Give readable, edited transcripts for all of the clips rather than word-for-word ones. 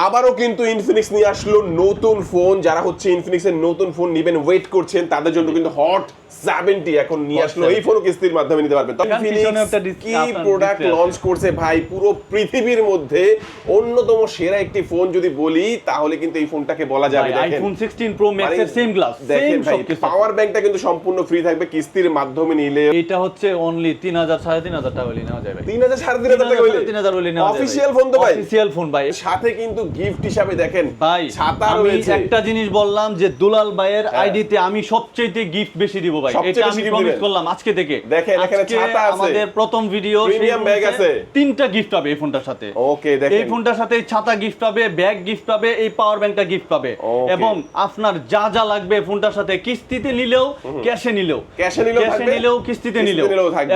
আবারও কিন্তু ইনফিনিক্স নিয়ে আসলো নতুন ফোন। যারা হচ্ছে ইনফিনিক্সের নতুন ফোন নেবেন ওয়েট করছেন তাদের জন্য কিন্তু হট 70 এখন নিয়ে আসলো। এই ফোনও কিস্তির মাধ্যমে নিতে পারবেন। তবে ইনফিনিক্স কি প্রোডাক্ট লঞ্চ করছে ভাই, পুরো পৃথিবীর মধ্যে অন্যতম সেরা একটি ফোন যদি বলি তাহলে কিন্তু এই ফোনটাকে বলা যাবে। দেখেন আইফোন 16 প্রো ম্যাক্স এর সেম গ্লাস, দেখেন ভাই পাওয়ার ব্যাংকটা কিন্তু সম্পূর্ণ ফ্রি থাকবে কিস্তির মাধ্যমে নিলে। এটা হচ্ছে অনলি 3000 3500 টাকা হলে নেওয়া যায় ভাই। 3000 3500 টাকা হলে 3000 হলে নেওয়া যায়। অফিশিয়াল ফোন তো ভাই, অফিশিয়াল ফোন ভাই। সাথে কিন্তু গিফট হিসাবে দেখেন ভাই ছাতা আমি রয়েছে। একটা জিনিস বললাম যে দুলাল ভাইয়ের আইডিতে আমি সবচেয়ে গিফট বেশি দিব ভাই। এটা আমি প্রমিস করলাম আজকে থেকে। দেখেন এখানে ছাতা আছে, আমাদের প্রথম ভিডিও প্রিমিয়াম ব্যাগ আছে, তিনটা গিফট পাবে এই ফোনটার সাথে। ওকে দেখেন এই ফোনটার সাথে ছাতা গিফট পাবে, ব্যাগ গিফট পাবে, এই পাওয়ার ব্যাংকটা গিফট পাবে এবং আপনার যা যা লাগবে ফোনটার সাথে কিস্তিতে নিলেও ক্যাশে নিলেও কিস্তিতে নিলেও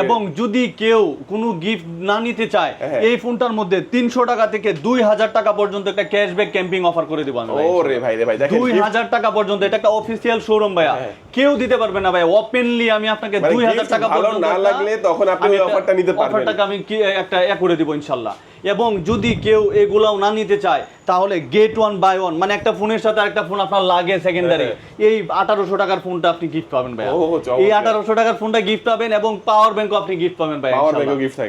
এবং যদি কেউ কোনো গিফট না নিতে চায় এই ফোনটার মধ্যে 300 টাকা থেকে 2000 টাকা পর্যন্ত একটা ক্যাশব্যাক ক্যাম্পিং অফার করে দিব আমি। ওরে ভাই রে ভাই দেখেন 2000 টাকা পর্যন্ত, এটা একটা অফিশিয়াল শোরুম ভাইয়া, কেউ দিতে পারবে না ভাই। ওপেনলি আমি আপনাকে 2000 টাকা পর্যন্ত না লাগলে তখন আপনি ওই অফারটা নিতে পারবেন। অফারটাকে আমি কি একটা করে দিব ইনশাআল্লাহ। এবং যদি কেউ এগুলাও না নিতে চায় তাহলে গেট ওয়ান বাই ওয়ান, মানে একটা ফোনের সাথে আরেকটা ফোন আপনার লাগে সেকেন্ডারি, এই 1800 টাকার ফোনটা আপনি গিফট পাবেন ভাই। এই 1800 টাকার ফোনটা গিফট পাবেন এবং পাওয়ার ব্যাংকও আপনি গিফট পাবেন ভাই।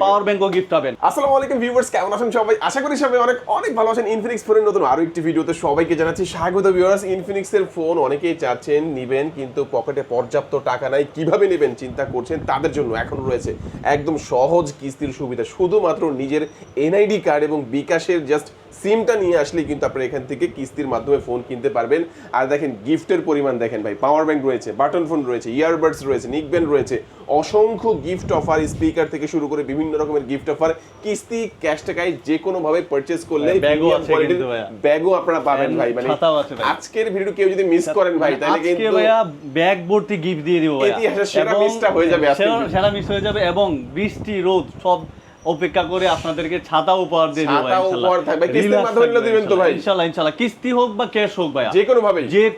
পাওয়ার ব্যাংকও গিফট পাবেন। আসসালামু আলাইকুম ভিউয়ার্স, কেমন আছেন সবাই? আশা করি সবাই অনেক অনেক ভালো আছেন। ইনফিনিক্স ফোনের নতুন আরো একটি ভিডিওতে সবাইকে জানাচ্ছি স্বাগত। ভিউয়ার্স, ইনফিনিক্স এর ফোন অনেকেই চাচ্ছেন নেবেন কিন্তু পকেটে পর্যাপ্ত টাকা নাই, কিভাবে নেবেন চিন্তা করছেন, তাদের জন্য এখন রয়েছে একদম সহজ কিস্তির সুবিধা। শুধুমাত্র নিজের এনআইডি কার্ড এবং বিকাশের জাস্ট সিমটা নিয়ে আসলে কিন্তু আপনারা এখান থেকে কিস্তির মাধ্যমে ফোন কিনতে পারবেন। আর দেখেন গিফটের পরিমাণ দেখেন ভাই, পাওয়ার ব্যাংক রয়েছে, বাটন ফোন রয়েছে, ইয়ারবাডস রয়েছে, নিকব্যান্ড রয়েছে, অসংখ্য গিফট অফার, স্পিকার থেকে শুরু করে বিভিন্ন রকমের গিফট অফার। কিস্তি ক্যাশ টাকায় যে কোনো ভাবে পারচেজ করলে ব্যাগও আপনারা পাবেন ভাই। মানে আজকের ভিডিও কেউ যদি মিস করেন ভাই তাহলে কিন্তু ভাইয়া ব্যাগ ভর্তি গিফট দিয়ে দিব ভাই। ইতিহাসের সেরা মিসটা হয়ে যাবে, সেরা মিস হয়ে যাবে এবং বৃষ্টি রোদ সব অপেক্ষা করে আপনাদেরকে ছাতা উপহার দিয়ে দেব ভাই। ছাতা উপহার থাকবে, কিস্তির মাধ্যমে নিলে দিবেন তো ভাই ইনশাআল্লাহ। ইনশাআল্লাহ কিস্তি হোক বা ক্যাশ হোক ভাই, যে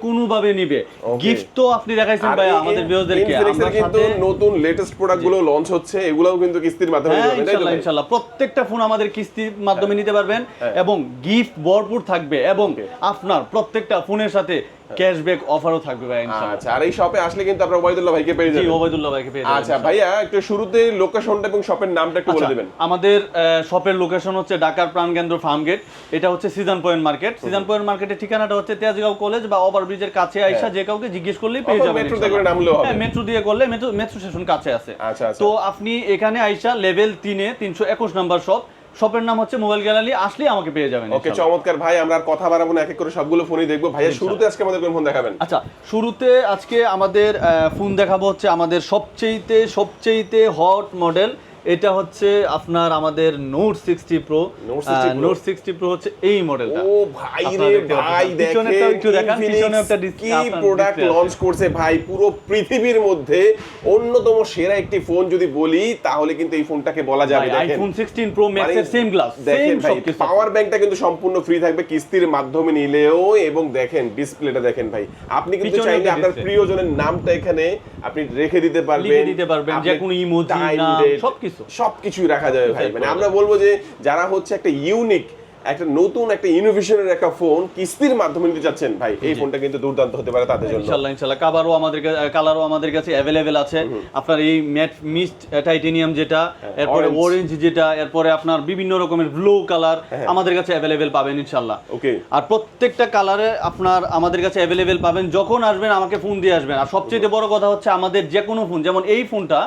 কোনো ভাবে নিবে। গিফট তো আপনি দেখাইছেন ভাই আমাদের ভিউয়ারদেরকে। আমরা কিন্তু নতুন লেটেস্ট প্রোডাক্টগুলো লঞ্চ হচ্ছে, এগুলাও কিন্তু কিস্তির মাধ্যমে নিতে পারবেন। ইনশাআল্লাহ ইনশাআল্লাহ প্রত্যেকটা ফোন আমাদের কিস্তির মাধ্যমে নিতে পারবেন এবং গিফট ভরপুর থাকবে এবং আপনার প্রত্যেকটা ফোনের সাথে ক্যাশব্যাক অফারও থাকবে ভাই ইনশাআল্লাহ। আচ্ছা, আর এই শপে আসলে কিন্তু আপনারা ওবাইদুল্লাহ ভাইকে পেয়ে যাবেন। জি, ওবাইদুল্লাহ ভাইকে পেয়ে যাবেন। আচ্ছা ভাইয়া, একটু শুরুতে লোকেশনটা এবং শপের নামটা একটু বলে দিবেন। আমাদের শপের লোকেশন হচ্ছে ঢাকার প্রাণকেন্দ্র ফার্মগেট, এটা হচ্ছে season point market. Season point মার্কেটের ঠিকানাটা হচ্ছে তেজগাঁও কলেজ বা ওভারব্রিজের কাছে আইসা যে কাউকে জিজ্ঞেস করলেই পেয়ে যাবেন। মেট্রো দিয়ে করে নামলেও হবে। হ্যাঁ, মেট্রো দিয়ে করলে মেট্রো স্টেশন কাছে আছে। আচ্ছা, তো আপনি এখানে আইসা লেভেল 3 এ 321 নাম্বার শপের নাম হচ্ছে মোবাইল গ্যালারি, আসলে আমাকে পেয়ে যাবেন। ওকে, চমৎকার ভাই। আমরা আর কথা বাড়াবো না, এক এক করে সবগুলো ফোনই দেখবো। ভাইয়া শুরুতে আজকে আমাদের কোন ফোন দেখাবেন? আচ্ছা, শুরুতে আজকে আমাদের ফোন দেখাবো হচ্ছে আমাদের সবচেয়ে হট মডেল। এটা হচ্ছে আপনার আমাদের নোট 60 প্রো। নোট 60 প্রো হচ্ছে এই মডেলটা। ও ভাই রে ভাই, দেখেন পিছনে একটা কি প্রোডাক্ট লঞ্চ করছে ভাই, পুরো পৃথিবীর মধ্যে অন্যতম সেরা একটি ফোন যদি বলি তাহলে কিন্তু এই ফোনটাকে বলা যাবে। দেখেন আইফোন 16 প্রো ম্যাক্স এর সেম গ্লাস, দেখেন ভাই পাওয়ার ব্যাংকটা কিন্তু সম্পূর্ণ ফ্রি থাকবে কিস্তির মাধ্যমে নিলেও। এবং দেখেন ডিসপ্লেটা দেখেন ভাই, আপনি কিন্তু চাইলে আপনার প্রিয়জনের নামটা এখানে আপনি রেখে দিতে পারবেন, যে কোনো ইমোজি নাম সবকিছুই রাখা যাবে ভাই। মানে আমরা বলবো যে যারা হচ্ছে একটা ইউনিক একটা নতুন একটা ইনোভেশনের একটা ফোন কিস্তির মাধ্যমে নিতে যাচ্ছেন ভাই, এই ফোনটা কিন্তু দুর্দান্ত হতে পারে তাদের জন্য। ইনশাআল্লাহ কালারও আমাদের কাছে अवेलेबल আছে। আপনার এই ম্যাট মিস্ট টাইটেনিয়াম যেটা, এরপরে অরেঞ্জ যেটা, এরপরে আপনার বিভিন্ন রকমের ব্লু কালার আমাদের কাছে अवेलेबल পাবেন ইনশাআল্লাহ। ওকে, আর প্রত্যেকটা কালারে আপনার আমাদের কাছে अवेलेबल পাবেন। যখন আসবেন আমাকে ফোন দিয়ে আসবেন। আর সবচেয়ে বড় কথা হচ্ছে আমাদের যে কোনো ফোন, যেমন এই ফোনটা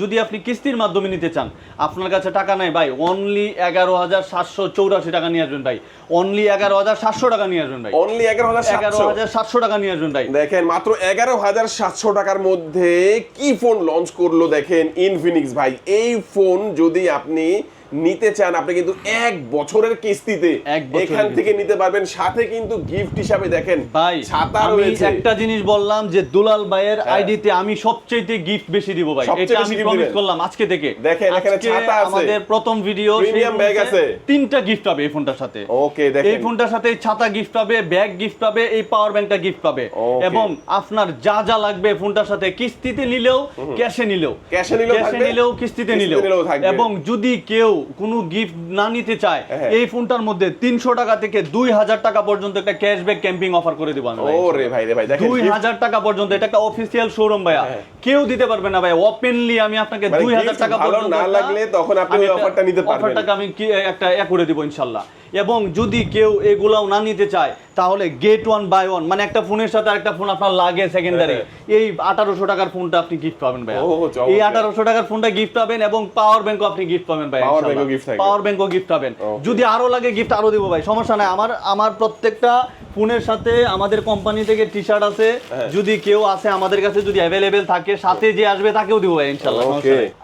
যদি আপনি কিস্তির মাধ্যমে নিতে চান, আপনার কাছে টাকা নাই ভাই, অনলি 11,784 টাকা নিয়ে আসবেন ভাই। অনলি 11,700 টাকা নিয়ে আসবেন ভাই। অনলি 11,700 টাকা নিয়ে আসবেন ভাই। দেখেন মাত্র 11,700 টাকার মধ্যে কি ফোন লঞ্চ করলো দেখেন ইনফিনিক্স ভাই। এই ফোন যদি আপনি নিতে চান আপনি কিন্তু 1 বছরের কিস্তিতে এখান থেকে নিতে পারবেন। সাথে কিন্তু গিফট হিসাবে দেখেন ভাই ছাতা রয়েছে। আমি একটা জিনিস বললাম যে দুলাল ভাইয়ের আইডিতে আমি সবচেয়ে গিফট বেশি দিব ভাই। এটা আমি প্রমিস করলাম আজকে থেকে। দেখেন এখানে ছাতা আছে, আমাদের প্রথম ভিডিও, প্রিমিয়াম ব্যাগ আছে, তিনটা গিফট পাবে এই ফোনটার সাথে। ওকে, দেখেন এই ফোনটার সাথে ছাতা গিফট পাবে, ব্যাগ গিফট পাবে, এই পাওয়ার ব্যাংকটা গিফট পাবে এবং আপনার যা যা লাগবে ফোনটার সাথে কিস্তিতে নিলেও ক্যাশে নিলেও কিস্তিতে নিলেও এবং যদি কেউ কোনো গিফট না নিতে চায় এই ফোনটার মধ্যে 300 টাকা থেকে 2000 টাকা পর্যন্ত একটা ক্যাশব্যাক ক্যাম্পিং অফার করে দিব আমি। ওরে ভাই রে ভাই, দেখেন 2000 টাকা পর্যন্ত, এটা একটা অফিশিয়াল শোরুম ভাইয়া, কেউ দিতে পারবে না ভাই। ওপেনলি আমি আপনাকে 2000 টাকা পর্যন্ত না লাগলে তখন আপনি ওই অফারটা নিতে পারবেন। অফারটাকে আমি কি একটা করে দিব ইনশাআল্লাহ। এবং যদি কেউ এগুলাও না নিতে চায় তাহলে গেট ওয়ান বাই ওয়ান, মানে একটা ফোনের সাথে আরেকটা ফোন আপনার লাগে সেকেন্ডারি, এই 1800 টাকার ফোনটা আপনি গিফট পাবেন ভাই। এই 1800 টাকার ফোনটা গিফট পাবেন এবং পাওয়ার ব্যাংকও আপনি গিফট পাবেন ভাই। পাওয়ার ব্যাংকও গিফট পাবেন। যদি আরো লাগে গিফট আরো দিব ভাই, সমস্যা নাই। আমার প্রত্যেকটা ফোনের সাথে আমাদের কোম্পানি থেকে টি-শার্ট আছে, যদি কেউ আছে আমাদের কাছে, যদি অ্যাভেলেবেল থাকে সাথে যে আসবে তাকেও দিব ভাই ইনশাআল্লাহ।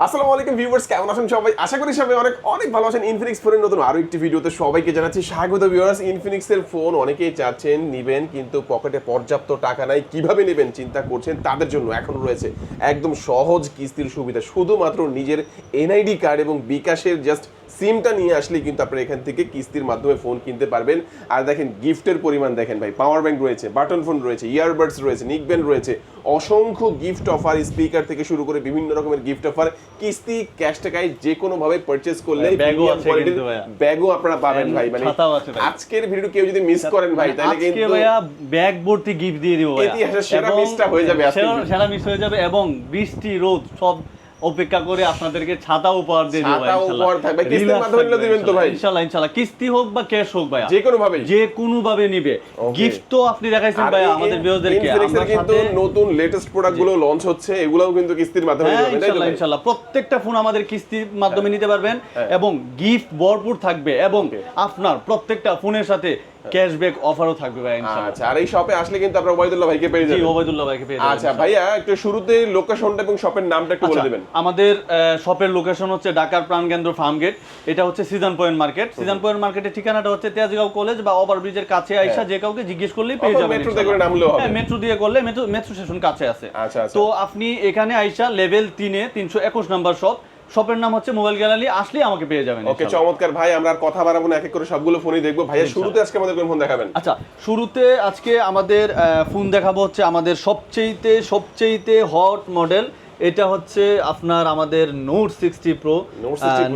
আসসালামু আলাইকুম ভিউয়ার্স, কেমন আছেন সবাই? আশা করি সবাই অনেক ভালো আছেন। ইনফিনিক্স ফোনের নতুন আরো একটি ভিডিওতে সবাইকে জানাচ্ছি স্বাগত ভিউয়ার্স। ইনফিনিক্স এর ফোন অনেকেই চাচ্ছেন নিবেন, কিন্তু পকেটে পর্যাপ্ত টাকা নাই, কিভাবে নেবেন চিন্তা করছেন, তাদের জন্য এখন রয়েছে একদম সহজ কিস্তির সুবিধা। শুধুমাত্র নিজের এনআইডি কার্ড এবং বিকাশের জাস্ট সিমটা নিয়ে আসলেই কিন্তু আপনারা এখান থেকে কিস্তির মাধ্যমে ফোন কিনতে পারবেন। আর দেখেন গিফটের পরিমাণ দেখেন ভাই, পাওয়ার ব্যাংক রয়েছে, বাটন ফোন রয়েছে, ইয়ারবাডস রয়েছে, নিকব্যান্ড রয়েছে, অসংখ্য গিফট অফার, স্পিকার থেকে শুরু করে বিভিন্ন রকমের গিফট অফার। কিস্তি ক্যাশ টাকায় যে কোনো ভাবে পারচেজ করলে ব্যাগও আপনারা পাবেন ভাই। মানে আজকের ভিডিও কেউ যদি মিস করেন ভাই তাহলে কিন্তু ভাইয়া ব্যাগ ভর্তি গিফট দিয়ে দিব ভাই। ইতিহাসের সেরা মিসটা হয়ে যাবে আজকে, সেরা মিস হয়ে যাবে। এবং বৃষ্টি রোদ সব অপেক্ষা করে আপনাদেরকে ছাতা উপহার দিয়ে দেব ছাতা উপহার থাকবে। কিস্তির মাধ্যমে নিলে দিবেন তো ভাই ইনশাআল্লাহ। ইনশাআল্লাহ কিস্তি হোক বা ক্যাশ হোক ভাই, যে কোনো ভাবে নিবে। গিফট তো আপনি দেখাইছেন ভাই আমাদের ভিউয়ারদেরকে। আমরা কিন্তু নতুন লেটেস্ট প্রোডাক্ট গুলো লঞ্চ হচ্ছে, এগুলোও কিন্তু কিস্তির মাধ্যমে নিতে পারবেন ইনশাআল্লাহ। ইনশাআল্লাহ প্রত্যেকটা ফোন আমাদের কিস্তির মাধ্যমে নিতে পারবেন এবং গিফট ভরপুর থাকবে এবং আপনার প্রত্যেকটা ফোনের সাথে ক্যাশব্যাক অফারও থাকবে ভাই ইনশাআল্লাহ। আচ্ছা, আর এই শপে আসলে কিন্তু আপনারা ওবাইদুল্লাহ ভাইকে পেয়ে যাবেন। জি, ওবাইদুল্লাহ ভাইকে পেয়ে যাবেন। আচ্ছা ভাইয়া, একটু শুরুতে লোকেশনটা এবং শপের নামটা একটু বলে দিবেন। আমাদের শপের লোকেশন হচ্ছে ঢাকার প্রাণকেন্দ্র ফার্মগেট, এটা হচ্ছে season point market. Season point মার্কেটের ঠিকানাটা হচ্ছে তেজগাঁও কলেজ বা ওভারব্রিজের কাছে। আইসা যে কাউকে জিজ্ঞেস করলেই পেয়ে যাবেন। মেট্রো দিয়ে করে নামলেও হবে। হ্যাঁ, মেট্রো দিয়ে করলে মেট্রো স্টেশন কাছে আছে। আচ্ছা। তো আপনি এখানে আইসা লেভেল 3 321 নাম্বার শপ, শপের নাম হচ্ছে মোবাইল গ্যালারি, আসলেই আমাকে পেয়ে যাবেন। ওকে, চমৎকার ভাই। আমরা আর কথা বাড়াবো না, এক এক করে সবগুলো ফোনই দেখবো। ভাইয়া শুরুতে আজকে আমাদের কোন ফোন দেখাবেন? আচ্ছা, শুরুতে আজকে আমাদের ফোন দেখাবো হচ্ছে আমাদের সবচেয়ে হট মডেল। এটা হচ্ছে আপনার আমাদের নোট 60 প্রো।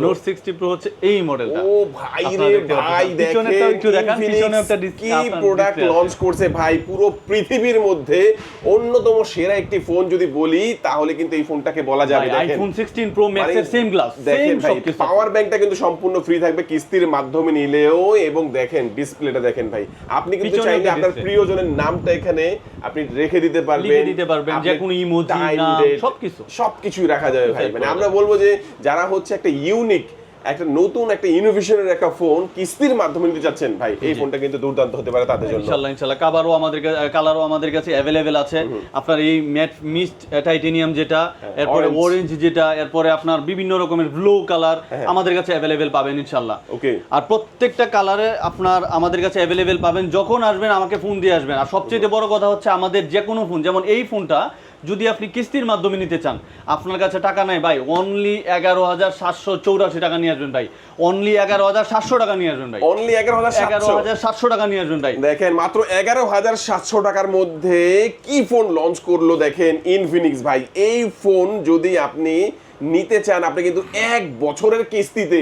নোট 60 প্রো হচ্ছে এই মডেলটা। ও ভাই রে ভাই, দেখেন কি প্রোডাক্ট লঞ্চ করছে ভাই। পুরো পৃথিবীর মধ্যে অন্যতম সেরা একটি ফোন যদি বলি তাহলে কিন্তু এই ফোনটাকে বলা যাবে। দেখেন আইফোন 16 প্রো ম্যাক্স এর সেম গ্লাস, দেখেন ভাই পাওয়ার ব্যাংকটা কিন্তু সম্পূর্ণ ফ্রি থাকবে কিস্তির মাধ্যমে নিলেও। এবং দেখেন ডিসপ্লেটা দেখেন ভাই, আপনি কিন্তু চাইলে আপনার প্রিয়জনের নামটা এখানে আপনি রেখে দিতে পারবেন, যে কোনো ইমোজি, নাম, সবকিছুই রাখা যাবে ভাই। মানে আমরা বলবো যে যারা হচ্ছে একটা ইউনিক, একটা নতুন, একটা ইনোভেশনের একটা ফোন কিস্তির মাধ্যমে নিতে যাচ্ছেন ভাই, এই ফোনটা কিন্তু দুর্দান্ত হতে পারে তাদের জন্য। ইনশাআল্লাহ কালারও আমাদের কাছে अवेलेबल আছে। আপনার এই ম্যাট মিস্ট টাইটেনিয়াম যেটা, এরপরে অরেঞ্জ যেটা, এরপরে আপনার বিভিন্ন রকমের ব্লু কালার আমাদের কাছে अवेलेबल পাবেন ইনশাআল্লাহ। ওকে, আর প্রত্যেকটা কালারে আপনার আমাদের কাছে अवेलेबल পাবেন। যখন আসবেন আমাকে ফোন দিয়ে আসবেন। আর সবচেয়ে বড় কথা হচ্ছে আমাদের যে কোনো ফোন, যেমন এই ফোনটা যদি আপনি কিস্তির মাধ্যমে নিতে চান, আপনার কাছে টাকা নাই ভাই, অনলি 11,784 টাকা নিয়ে আসবেন ভাই। অনলি 11,700 টাকা নিয়ে আসবেন ভাই। অনলি 11,700 টাকা নিয়ে আসবেন ভাই। দেখেন মাত্র 11,700 টাকার মধ্যে কি ফোন লঞ্চ করলো দেখেন ইনফিনিক্স ভাই। এই ফোন যদি আপনি নিতে চান, আপনি কিন্তু 1 বছরের কিস্তিতে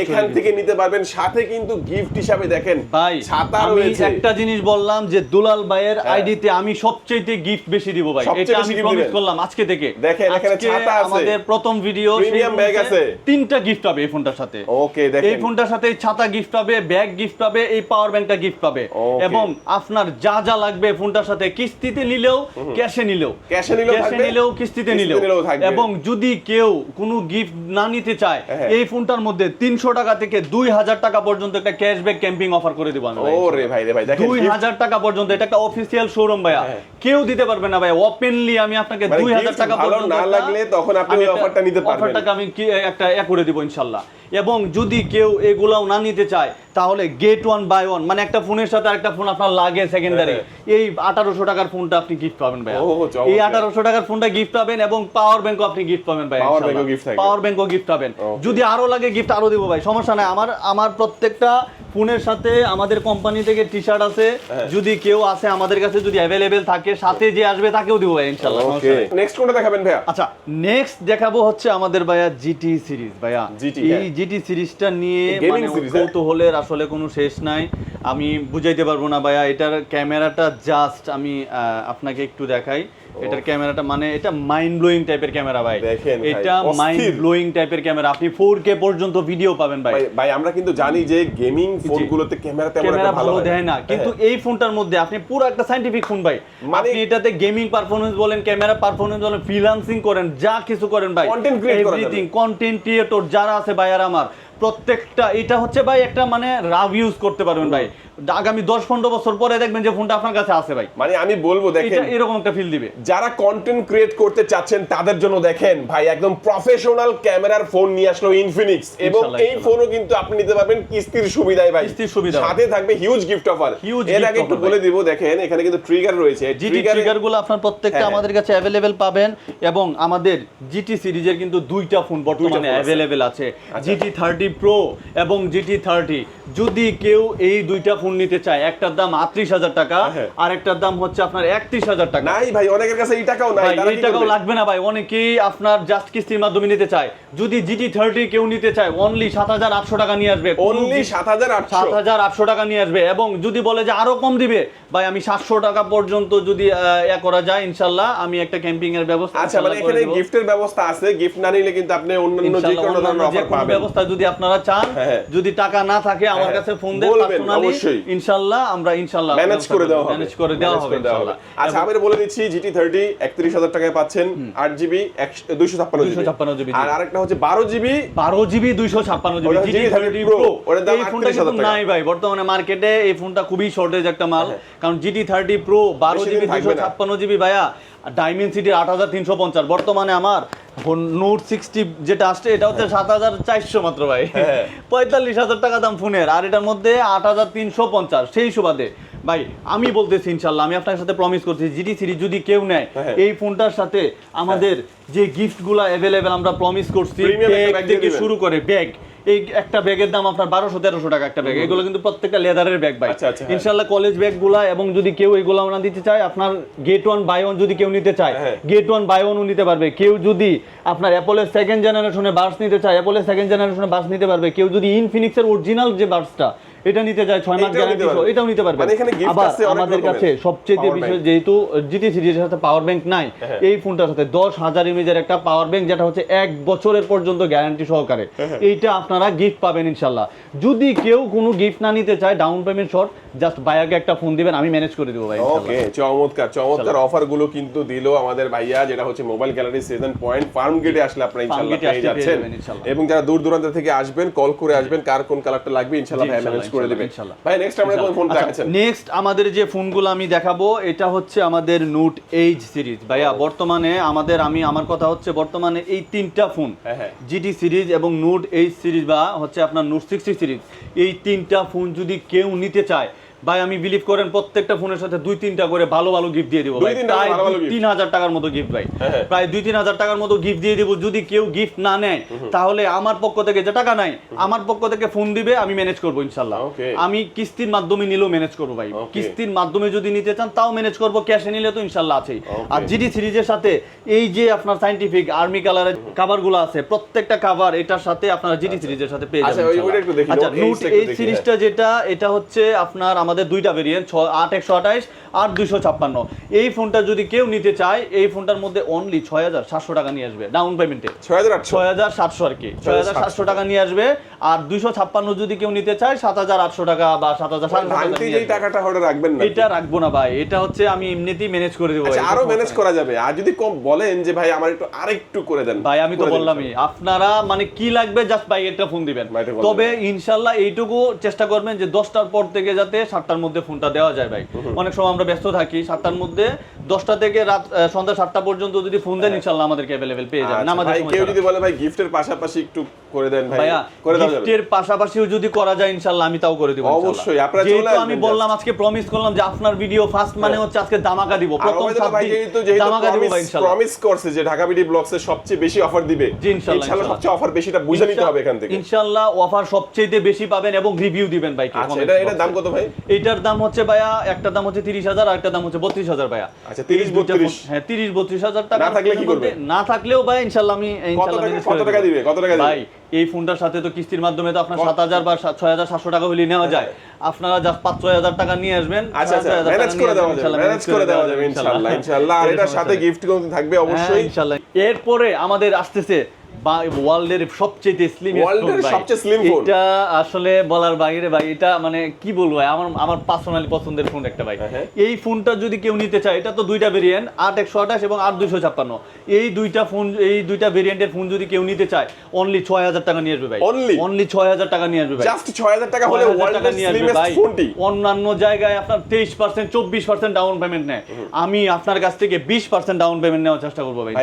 এখান থেকে নিতে পারবেন। সাথে কিন্তু গিফট হিসাবে দেখেন ভাই ছাতা রয়েছে। আমি একটা জিনিস বললাম যে দুলাল ভাইয়ের আইডিতে আমি সবচেয়ে গিফট বেশি দিব ভাই, এটা আমি প্রমিস করলাম আজকে থেকে। দেখেন এখানে ছাতা আছে, আমাদের প্রথম ভিডিও, প্রিমিয়াম ব্যাগ আছে, 3টা গিফট পাবে এই ফোনটার সাথে। ওকে, দেখেন এই ফোনটার সাথে ছাতা গিফট পাবে, ব্যাগ গিফট পাবে, এই পাওয়ার ব্যাংকটা গিফট পাবে। এবং আপনার যা লাগবে ফোনটার সাথে কিস্তিতে নিলেও ক্যাশে নিলেও কিস্তিতে নিলেও এবং যদি কেউ কোনো গিফট না নিতে চায় এই ফোনটার মধ্যে 300 টাকা থেকে 2000 টাকা পর্যন্ত একটা ক্যাশব্যাক ক্যাম্পিং অফার করে দিব আমি। ওরে ভাই রে ভাই, দেখেন 2000 টাকা পর্যন্ত, এটা একটা অফিশিয়াল শোরুম ভাইয়া, কেউ দিতে পারবে না ভাই। ওপেনলি আমি আপনাকে 2000 টাকা পর্যন্ত না লাগলে তখন আপনি ওই অফারটা নিতে পারবেন। অফারটাকে আমি কি একটা করে দিব ইনশাআল্লাহ। এবং যদি কেউ এগুলাও না নিতে চায় তাহলে গেট ওয়ান বাই ওয়ান, মানে একটা ফোনের সাথে আরেকটা ফোন আপনার লাগে সেকেন্ডারি, এই 1800 টাকার ফোনটা আপনি গিফট পাবেন ভাই। এই 1800 টাকার ফোনটা গিফট পাবেন এবং পাওয়ার ব্যাংকও আপনি গিফট পাবেন ভাই। পাওয়ার ব্যাংকও গিফট পাবেন। যদি আরো লাগে গিফট আরো দিব ভাই, সমস্যা নাই। আমার প্রত্যেকটা ফোনের সাথে আমাদের কোম্পানি থেকে টি-শার্ট আছে, যদি কেউ আছে আমাদের কাছে, যদি अवेलेबल থাকে সাথে যে আসবে তাকেও দিব ভাই ইনশাআল্লাহ। নেক্সট কোনটা দেখাবেন ভাইয়া? আচ্ছা, নেক্সট দেখাবো হচ্ছে আমাদের ভাইয়া জিটি সিরিজ ভাইয়া। এই জিটি সিরিজটা নিয়ে Gaming মানে series, কৌতূহলের আসলে কোনো শেষ নাই। আমি বুঝাইতে পারবো না ভাইয়া, এটার ক্যামেরাটা জাস্ট আমি আপনাকে একটু দেখাই। এটার ক্যামেরাটা মানে এটা মাইন্ড ব্লোয়িং টাইপের ক্যামেরা ভাই, দেখেন ভাই, এটা অস্থির। মাইন্ড ব্লোয়িং টাইপের ক্যামেরা। আপনি 4K পর্যন্ত ভিডিও পাবেন ভাই। ভাই আমরা কিন্তু জানি যে গেমিং ফোনগুলোতে ক্যামেরা তেমন একটা ভালো হয় দেয় না, কিন্তু এই ফোনটার মধ্যে আপনি পুরো একটা সাইন্টিফিক ফোন ভাই, মানে আপনি এটাতে গেমিং পারফরম্যান্স বলেন, ক্যামেরা পারফরম্যান্স বলেন, ফ্রিল্যান্সিং করেন, যা কিছু করেন ভাই, Content create করা যাবে। এভরিথিং কন্টেন্ট ক্রিয়েটর যারা আছে ভাই আর আমার প্রত্যেকটা, এটা হচ্ছে ভাই একটা মানে রাভ ইউজ করতে পারবেন ভাই। আগামী 10-15 বছর পরে দেখবেন যে ফোনটা আপনার কাছে আছে ভাই। মানে আমি বলবো দেখেন, এটা এরকম একটা ফিল দিবে। যারা কন্টেন্ট ক্রিয়েট করতে চাচ্ছেন তাদের জন্য দেখেন ভাই একদম প্রফেশনাল ক্যামেরার ফোন নিয়ে আসলো ইনফিনিক্স, এবং ইনশাআল্লাহ, এই ফোনও কিন্তু আপনি নিতে পারবেন কিস্তির সুবিধায় ভাই, কিস্তির সুবিধা। সাথে থাকবে হিউজ গিফট অফার। Huge এর gift আগে একটু offer বলে দিব, দেখেন এখানে কিন্তু ট্রিগার রয়েছে, জিটি ট্রিগারগুলো আপনার প্রত্যেকটা হ্যাঁ। আমাদের কাছে অ্যাভেলেবেল পাবেন, এবং আমাদের জিটি সিরিজের কিন্তু দুইটা ফোন বর্তমানে ফোন আছে। অ্যাভেলেবেল আছে, আচ্ছা। জিটি 30 প্রো এবং জিটি 30। যদি কেউ এই দুইটা ফোন নিতে চায়, একটার দাম 38,000 টাকা, হ্যাঁ। আর একটার দাম হচ্ছে আপনার 31,000 টাকা। নাই ভাই, অনেকের কাছে এই টাকাও নাই, ভাই তারা এই কি টাকাও করবে? লাগবে না ভাই, অনেকেই আপনার জাস্ট কিস্তির মাধ্যমে নিতে চায়। যদি জিটি 30 কেউ নিতে চায়, অনলি 7,800 টাকা নিয়ে আসবে, অনলি 7,800 7,800 টাকা নিয়ে আসবে। এবং যদি বলে যে আরো কম দিবে ভাই, আমি 700 টাকা পর্যন্ত যদি করা যায় ইনশাল্লাহ, আমি একটা ক্যাম্পিং এর ব্যবস্থা আচ্ছা, মানে এখানে গিফটের ব্যবস্থা আছে, গিফট না নিলে কিন্তু আপনি অন্যান্য যে কোনো ধরনের অফার পাবেন। ব্যবস্থা যদি আপনারা চান, হ্যাঁ। যদি টাকা না থাকে আমার হ্যাঁ। কাছে ফোন দেন বলবেন, পার্সোনালি, অবশ্যই। ইনশাল্লাহ আমরা ইনশাল্লাহ ম্যানেজ করে দেওয়া হবে, ম্যানেজ করে দেওয়া হবে ইনশাল্লাহ। আচ্ছা, আমি বলে দিচ্ছি জিটি 30 31,000 টাকায় পাচ্ছেন, 8GB 256 GB, আর আরেকটা হচ্ছে 12GB 12GB 256 GB ওটা জিটি GT 30 30 Pro, Pro। ওটার দাম এই ফোনটা 38,000 কিন্তু টাকা। নাই ভাই বর্তমানে মার্কেটে, এই ফোনটা খুবই শর্টেজ একটা মাল, কারণ জিটি 30 Pro বেশি দিন 12GB থাকবে না। 256GB ভাইয়া, ডাইমেনসিটি 8350, বর্তমানে আমার নোট 60 যেটা আসছে এটা হচ্ছে 7,400 মাত্র ভাই, 45,000 টাকা দাম ফোনের, আর এটার মধ্যে 8,350। সেই সুবাদে ভাই আমি বলতেছি ইনশাল্লাহ, আমি আপনার সাথে প্রমিস করছি, জিটি সিরিজ যদি কেউ নেয়, এই ফোনটার সাথে আমাদের যে গিফটগুলো অ্যাভেলেবেল আমরা প্রমিস করছি, Premium একটা ব্যাগ bag দিয়ে থেকে দিবেন। শুরু করে ব্যাগ, এই একটা ব্যাগের দাম আপনার 1200-1300 টাকা একটা ব্যাগ, এগুলো কিন্তু প্রত্যেকটা লেদারের ব্যাগ ভাই। আচ্ছা, আচ্ছা, হ্যাঁ। ইনশাআল্লাহ কলেজ ব্যাগগুলা, এবং যদি কেউ এগুলো না দিতে চায়, আপনার গেট 1 বাই 1 যদি কেউ নিতে চায়, হ্যাঁ। গেট 1 বাই 1 নিতে পারবে। কেউ যদি আপনার অ্যাপলের সেকেন্ড জেনারেশনে বার্স নিতে চায়, অ্যাপলের সেকেন্ড জেনারেশনে বার্স নিতে পারবে। কেউ যদি ইনফিনিক্সের অরিজিনাল যে বার্সটা এটা নিতে চায় 6 মাস এটাও গ্যারান্টি নিতে পারবে। এটাও নিতে পারবে। মানে এখানে gift আবার আছে অনেক আমাদের রকমের। কাছে সবচেয়ে Power বিষয়, bank। যেহেতু জিটি সিরিজের সাথে পাওয়ার ব্যাংক নাই, এই ফোনটার সাথে 10,000 mAh একটা পাওয়ার ব্যাংক, যেটা হচ্ছে 1 বছরের পর্যন্ত গ্যারান্টি সহকারে, এইটা আপনারা গিফট পাবেন ইনশাআল্লাহ। যদি কেউ কোনো গিফট না নিতে চায়, ডাউন পেমেন্ট শর্ট, জাস্ট ভাইয়াকে একটা ফোন দিবেন, আমি ম্যানেজ করে দেবো ভাই ইনশাআল্লাহ। ওকে, চমৎকার চমৎকার অফার গুলো কিন্তু দিল আমাদের ভাইয়া, যেটা হচ্ছে mobile gallery seven point farm গেটে আসলে আপনারা ইনশাআল্লাহ গেটে পেয়ে আসলে পেয়ে যাচ্ছেন। যাবেন ইনশাআল্লাহ। এবং যারা দূর দূরান্ত থেকে আসবেন, কল করে আসবেন, কার কোন কালারটা লাগবে ইনশাআল্লাহ জি, ভাই ইনশাআল্লাহ, ম্যানেজ করে দিবেন। ইনশাআল্লাহ। ভাই নেক্সট আমরা কোন ফোন দেখাচ্ছেন? নেক্সট আমাদের যে ফোনগুলো আমি দেখাবো, এটা হচ্ছে আমাদের নোট এইচ সিরিজ ভাইয়া। বর্তমানে আমার কথা হচ্ছে, বর্তমানে এই তিনটা ফোন, হ্যাঁ। জিটি সিরিজ এবং নোট এইচ সিরিজ বা হচ্ছে আপনার নোট 60 সিরিজ, এই তিনটা ফোন যদি কেউ নিতে চায় ভাই, আমি বিলিভ করেন প্রত্যেকটা ফোনের সাথে 2-3টা করে ভালো ভালো গিফট দিয়ে দেবো ভাই, 2-3টা প্রায় ভালো ভালো gift। 3,000 টাকার মতো গিফট ভাই, হ্যাঁ। প্রায় 2-3,000 টাকার মতো গিফট দিয়ে দেবো। যদি কেউ গিফট না নেয়, তাহলে আমার পক্ষ থেকে, যে টাকা নাই আমার পক্ষ থেকে ফোন দিবে, আমি ম্যানেজ করবো ইনশাল্লাহ। Okay. আমি কিস্তির মাধ্যমে নিলেও ম্যানেজ করবো ভাই, Okay. কিস্তির মাধ্যমে যদি নিতে চান তাও ম্যানেজ করবো, ক্যাশে নিলে তো ইনশাল্লাহ আছেই। Okay. আর জিডি সিরিজের সাথে এই যে আপনার সাইন্টিফিক আর্মি কালারের কভার গুলো আছে, প্রত্যেকটা কভার এটার সাথে আপনারা জিডি সিরিজের সাথে পেয়ে আচ্ছা, যাবেন ওইটা একটু দেখি, আচ্ছা, Note নোট H টা একটু এই দেখি, সিরিজটা যেটা, এটা হচ্ছে আপনার আমাদের দুইটা ভেরিয়েন্ট, 8/128 আর 256। এই ফোনটা যদি কেউ নিতে চায়, এই ফোনটার মধ্যে অনলি 6,700 টাকা নিয়ে আসবে ডাউন পেমেন্টে, 6,800 6,700 আর কি, 6,700 টাকা নিয়ে আসবে। আর 256 যদি কেউ নিতে চায়, 7,800 টাকা বা 7,700 টাকা ভাঙতে নিয়ে যেই আসবে। টাকাটা হলে রাখবেন না, এটা রাখবো না ভাই, এটা হচ্ছে আমি এমনিতেই ম্যানেজ করে দেবো আচ্ছা ভাই, আরো এটা ম্যানেজ সমস্যা করা যাবে। আর যদি কম বলেন যে ভাই আমার একটু আরেকটু করে দেন, ভাই আমি তো করে দেন বললামই, আপনারা মানে কি লাগবে জাস্ট ভাই একটা ফোন দিবেন। ভাই, এটা বলবেন। তবে ইনশাল্লাহ এইটুকু চেষ্টা করবেন যে 10টার পর থেকে যাতে 7টার মধ্যে ফোনটা দেওয়া যায় ভাই। অনেক সময় আমরা ব্যস্ত থাকি, 7টার মধ্যে 10টা থেকে রাত সন্ধ্যা 7টা পর্যন্ত যদি ফোন দেন, ইনশাল্লাহ আমাদেরকে অ্যাভেলেবেল পেয়ে যাবেন। আচ্ছা, আমাদের ভাই সময় কেউ ছাড়া। যদি বলে ভাই গিফটের পাশাপাশি একটু করে দেন ভাই, ভাইয়া করে দেওয়া যাবে। গিফটের পাশাপাশিও যদি করা যায় ইনশাআল্লাহ আমি তাও করে দিব ইনশাআল্লাহ। অবশ্যই, আপনারা চলে যেহেতু আসবেন আমি just। বললাম আজকে প্রমিস করলাম যে আপনার ভিডিও ফার্স্ট মানে হচ্ছে আজকে দামাকা দিব, আর প্রথম ওইদিকে 7 ভাই দিন যেহেতু দামাকা দিব ভাই ইনশাআল্লাহ। প্রমিস করছে যে ঢাকা বিডি ব্লগসে সবচেয়ে বেশি অফার দিবে, জি, ইনশাআল্লাহ, ইনশাআল্লাহ সবচেয়ে অফার বেশিটা বুঝে নিতে হবে এখান থেকে। ইনশাআল্লাহ অফার সবচেয়ে বেশি পাবেন এবং রিভিউ দিবেন ভাই। আচ্ছা, এটা দাম কত ভাই? এইটার দাম হচ্ছে ভাইয়া, একটা দাম হচ্ছে 30,000 আর একটা দাম হচ্ছে 32,000 ভাইয়া। আচ্ছা 30-32, হ্যাঁ 30-32,000 টাকা। না থাকলে কি করবে? না থাকলেও ভাই ইনশাআল্লাহ আমি কত টাকা দিবে? ভাই এই ফোনটার সাথে তো কিস্তির মাধ্যমে তো আপনার 7,000 বা 6,700 টাকা হলে নেওয়া যায়। আপনারা জাস্ট 5-6,000 টাকা নিয়ে আসবেন। আচ্ছা ম্যানেজ করে দেওয়া যাবে ইনশাআল্লাহ। আর এটার সাথে গিফট কিন্তু থাকবে অবশ্যই ইনশাআল্লাহ। এরপরে আমাদের আসতেছে ওয়ার্ল্ডের সবচেয়ে স্লিম ফোন। এটা আসলে বলার বাইরে ভাই, এটা মানে কি বলবো ভাই, আমার পার্সোনালি পছন্দের ফোন একটা ভাই। এই ফোনটা যদি কেউ নিতে চায়, এটা তো দুইটা ভেরিয়েন্ট, 8/128 এবং 8/256। এই দুইটা ভেরিয়েন্টের ফোন যদি কেউ নিতে চায়, অনলি 6,000 টাকা নিয়ে আসবে ভাই। অনলি 6,000 টাকা নিয়ে আসবে ভাই। জাস্ট 6,000 টাকা হলে ওয়ার্ল্ডের স্লিমেস্ট ফোনটি। অন্যান্য জায়গায় আপনার 23% 24% ডাউন পেমেন্ট নেয়, আমি আপনার কাছ থেকে 20% ডাউন পেমেন্ট নেওয়ার চেষ্টা করব ভাই।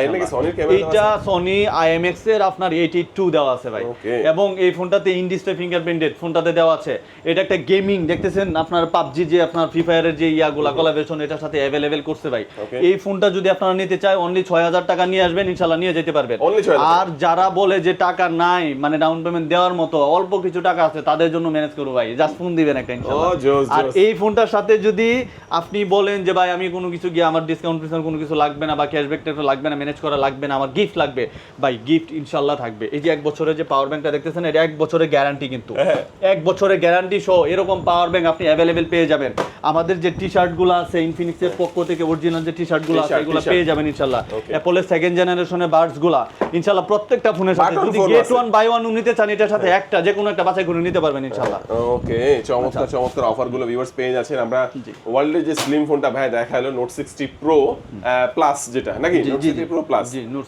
এটা সনি IMX এর আপনার 82 দেওয়া আছে ভাই। এবং এই ফোনটাতে ইন ডিসপ্লে ফিঙ্গারপ্রিন্টেড ফোনটাতে দেওয়া আছে। এটা একটা গেমিং, দেখতেছেন আপনার পাবজি যে আপনার ফ্রি ফায়ারের যে ইয়াগুলা কোলাবরেশন এটার সাথে अवेलेबल করছে ভাই। এই ফোনটা যদি আপনারা নিতে চায়, অনলি 6,000 টাকা নিয়ে আসবেন, ইনশাআল্লাহ নিয়ে যেতে পারবেন। আর যারা বলে যে টাকা নাই, মানে ডাউন পেমেন্ট দেওয়ার মতো অল্প কিছু টাকা আছে, তাদের জন্য ম্যানেজ করব ভাই, জাস্ট ফোন দিবেন একটা ইনশাআল্লাহ। আর এই ফোনটার সাথে যদি আপনি বলেন যে ভাই আমি কোনো কিছু গিয়ে আমার ডিসকাউন্ট কোনো কিছু লাগবে না বা ক্যাশব্যাক লাগবে না, ম্যানেজ করা লাগবে না, আমার গিফট লাগবে ভাই, গিফট ইনশাআল্লাহ থাকবে। এই যে 1 বছরের যে পাওয়ার ব্যাংকটা দেখতেছেন, এটা 1 বছরের গ্যারান্টি, কিন্তু 1 বছরের গ্যারান্টি সহ এরকম পাওয়ার ব্যাংক আপনি अवेलेबल পেয়ে যাবেন। আমাদের যে টি-শার্ট গুলো আছে ইনফিনিক্সের পক্ষ থেকে, অরিজিনাল যে টি-শার্ট গুলো আছে এগুলো পেয়ে যাবেন ইনশাআল্লাহ। অ্যাপলের 2nd জেনারেশনের বাডস গুলো ইনশাআল্লাহ প্রত্যেকটা ফোনের সাথে, যদি গেট 1 বাই 1 নিতে চান, এটার সাথে একটা যে কোনো একটা বাছাই করে নিতে পারবেন ইনশাআল্লাহ। ওকে, চমৎকার অফার গুলো ভিউয়ার্স পেয়ে যাচ্ছেন। আমরা ওয়ার্ল্ডের যে স্লিম ফোনটা ভাই দেখালো, নোট 60 প্রো প্লাস, যেটা নাকি নোট 60 প্রো প্লাস।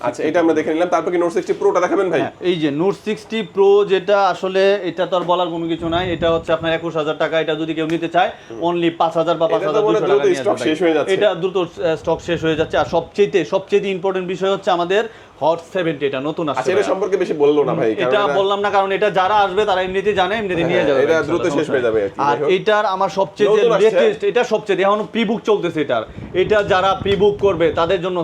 আচ্ছা এটা আমরা দেখে নিলাম, তারপর কি নোট 60 প্রোটা দেখাবেন ভাই? এই যে নোট 60 প্রো, যেটা আসলে এটা তো আর বলার কোনো কিছু নাই, এটা হচ্ছে আপনার 21,000 টাকা। এটা যদি কেউ নিতে চায়, অনলি 5,000 বা 5,200 টাকা নিয়ে আসবে। এটা দ্রুত স্টক শেষ হয়ে যাচ্ছে। আর সবচেয়ে ইম্পর্টেন্ট বিষয় হচ্ছে আমাদের হট 70, এটা নতুন আসছে। আচ্ছা, এটা সম্পর্কে বেশি বললো না ভাই, এটা বললাম না কারণ এটা যারা আসবে তারা এমনিতে জানে, এমনিতে নিয়ে যাবে, এটা দ্রুত শেষ হয়ে যাবে। আর এটার আমার সবচেয়ে লেটেস্ট, এটা সবচেয়ে এখনো প্রি-বুক চলতেছে এটার। এটা যারা প্রি-বুক করবে তাদের জন্য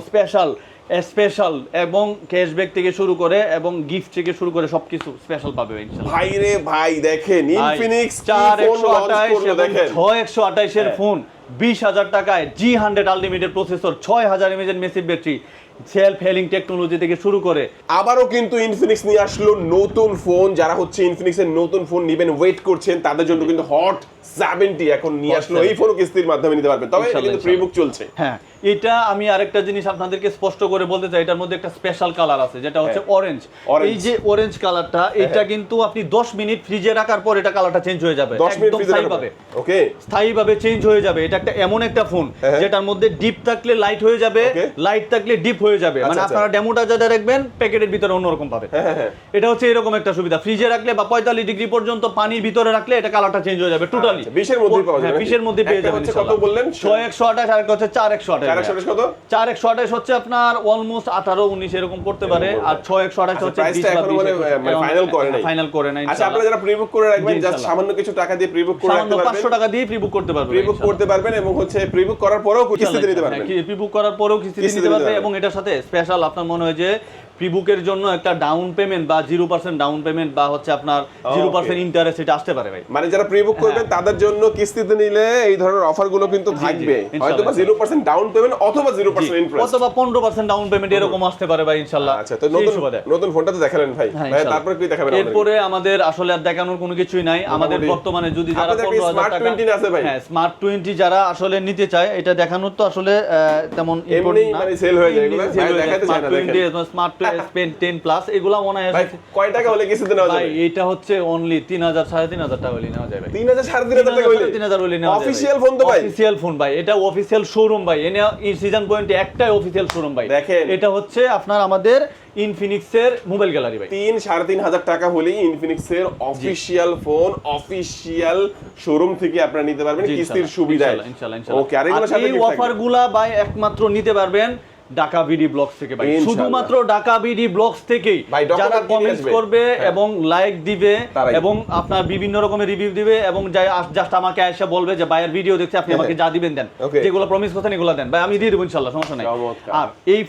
স্পেশাল এবং ক্যাশব্যাক থেকে শুরু করে এবং গিফট থেকে শুরু করে সবকিছু স্পেশাল পাবে ইনশাআল্লাহ। ভাই রে ভাই, দেখেন ইনফিনিক্স 4128 এবং 6128 এর ফোন 20,000 টাকায়, G100 unlimited processor, 6000 mAh massive battery, self healing technology থেকে শুরু করে। আবারও কিন্তু ইনফিনিক্স নিয়ে আসলো নতুন ফোন। যারা হচ্ছে ইনফিনিক্সের নতুন ফোন নেবেন, ওয়েট করছেন, তাদের জন্য কিন্তু হট 70 এখন নিয়ে আসলো। এই ফোনও কিস্তির মাধ্যমে নিতে পারবেন, তবে এটা কিন্তু প্রি-বুক চলছে। হ্যাঁ, এটা আমি আরেকটা জিনিস আপনাদেরকে স্পষ্ট করে বলতে চাই, এটার মধ্যে একটা স্পেশাল কালার আছে, যেটা হচ্ছে অরেঞ্জ। এই যে অরেঞ্জ কালারটা, এটা কিন্তু আপনি 10 মিনিট ফ্রিজে রাখার পর এটা কালারটা চেঞ্জ হয়ে যাবে, একদম স্থায়ীভাবে। ওকে, স্থায়ীভাবে চেঞ্জ হয়ে যাবে। এটা একটা এমন একটা ফোন যেটার মধ্যে ডিপ থাকলে লাইট হয়ে যাবে, লাইট থাকলে ডিপ হয়ে যাবে। মানে আপনারা ডেমোটা যেটা দেখবেন প্যাকেটের ভিতরে অন্যরকম পাবে। এটা হচ্ছে এরকম একটা সুবিধা। ফ্রিজে রাখলে বা 45 ডিগ্রি পর্যন্ত পানির ভিতরে রাখলে এটা কালারটা চেঞ্জ হয়ে যাবে টোটালি। 20 এর মধ্যে পাওয়া যাবে। 20 এর মধ্যে পেয়ে যাবেন। কত বললেন? 6128 আর একটা হচ্ছে 4128। 4128 কত? 4128 হচ্ছে আপনার অলমোস্ট 18-19 এরকম করতে পারে। আর 6128 হচ্ছে 20 বা 20 মানে ফাইনাল করে নাই। আচ্ছা, আপনারা যারা প্রি-বুক করে রাখবেন, জাস্ট সামান্য কিছু টাকা দিয়ে প্রি-বুক করে রাখতে পারবেন। 500 টাকা দিয়ে প্রি-বুক করতে পারবেন। প্রি-বুক করতে পারবেন এবং হচ্ছে প্রি-বুক করার পরেও কিস্তিতে নিতে পারবেন। প্রি-বুক করার পরেও কিস্তিতে নিতে পারবেন। এবং এটার সাথে স্পেশাল আপনার মনে হয় যে প্রি-বুকের জন্য একটা ডাউন পেমেন্ট বা 0% ডাউন পেমেন্ট বা হচ্ছে আপনার 0% ইন্টারেস্ট এটা আসতে পারে ভাই। মানে যারা প্রি-বুক করবেন তাদের জন্য কিস্তিতে নিলে এই ধরনের অফারগুলো কিন্তু থাকবে। হয়তো বা 0% ডাউন পেমেন্ট অথবা 0% ইন্টারেস্ট অথবা 15% ডাউন পেমেন্ট এরকম আসতে পারে ভাই ইনশাআল্লাহ। আচ্ছা, তো নতুন ফোনটা তো দেখালেন ভাই। ভাই তারপর কি দেখাবেন? এরপরে আমাদের আসলে আর দেখানোর কোনো কিছুই নাই। আমাদের বর্তমানে যদি যারা 15,000 টাকা আছে ভাই, হ্যাঁ স্মার্ট 20 যারা আসলে নিতে চায়, এটা দেখানোর তো আসলে তেমন এমনি মানে সেল হয়ে যায় এগুলো। ভাই দেখাতে চাই না, দেখেন স্মার্ট 10 প্লাস এগুলা মনে হয় কয় টাকা হলে কিস্তিতে নেওয়া যাবে? ভাই এটা হচ্ছে অনলি 3,000 3,500 টাকা হলে নেওয়া যায় ভাই। 3,000 3,500 টাকা হলে 3,000 হলে নেওয়া যায়। অফিশিয়াল ফোন তো ভাই, অফিশিয়াল ফোন ভাই, এটা অফিশিয়াল শোরুম ভাই। এনে সিজন পয়েন্টে একটাই অফিশিয়াল শোরুম ভাই। দেখেন এটা হচ্ছে আপনার আমাদের ইনফিনিক্সের মোবাইল গ্যালারি ভাই। 3,500 টাকা হলেই ইনফিনিক্সের অফিশিয়াল ফোন, অফিশিয়াল শোরুম থেকে আপনারা নিতে পারবেন কিস্তির সুবিধায়। ইনশাআল্লাহ। ওকে, আর এগুলোর সাথে এই অফারগুলা ভাই একমাত্র নিতে পারবেন ঢাকা বিডি ব্লগস থেকে ভাই। শুধুমাত্র ঢাকা বিডি ব্লগস থেকেই যারা কমেন্টস করবে এবং লাইক দিবে এবং আপনার বিভিন্ন রকমের রিভিউ দিবে এবং জাস্ট আমাকে এসে বলবে যে ভাইয়ের ভিডিও দেখতে আপনি আমাকে যা দিবেন দেন, যেগুলো প্রমিস করতেন এগুলো দেন ভাই, আমি দিয়ে দেব ইনশাআল্লাহ, সমস্যা নাই। আর এই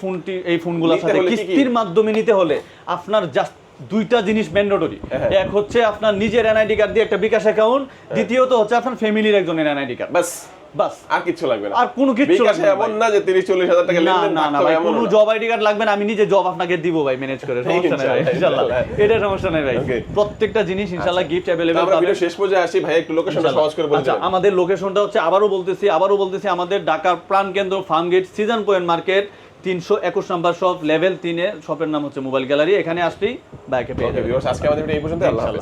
ফোনগুলোর সাথে কিস্তির মাধ্যমে নিতে হলে আপনার জাস্ট দুইটা জিনিস ম্যান্ডেটরি। এক হচ্ছে আপনার নিজের এনআইডি কার্ড দিয়ে একটা বিকাশ অ্যাকাউন্ট, দ্বিতীয়ত হচ্ছে আপনার ফ্যামিলির একজনের এনআইডি কার্ড। বাস আর কিছু লাগবে না, আর কোনো কিছু লাগবে না। এমন না যে 30-40 হাজার টাকা লেনদেন না থাকতে ভাই, হবে, কোনো জব আইডি কার্ড লাগবে না, আমি নিজে জব আপনাকে দিব ভাই, ম্যানেজ করে, সমস্যা নাই ভাই, ইনশাআল্লাহ এটা সমস্যা নাই ভাই। প্রত্যেকটা জিনিস ইনশাআল্লাহ গিফট अवेलेबल আমরা ভিডিও শেষ পর্যায়ে আসি ভাই, একটু লোকেশনটা সহজ করে বলে দিন। আমাদের লোকেশনটা হচ্ছে আবারও বলতেছি আমাদের ঢাকার প্রাণকেন্দ্র ফার্মগেট সিজন পয়েন্ট মার্কেট 321 নম্বর শপ, লেভেল 3 এ, শপের নাম হচ্ছে মোবাইল গ্যালারি। এখানে আসলেই বাইকে পেয়ে যাবেন। আজকে আমাদের ভিডিও এই পর্যন্ত, আল্লাহ হাফেজ।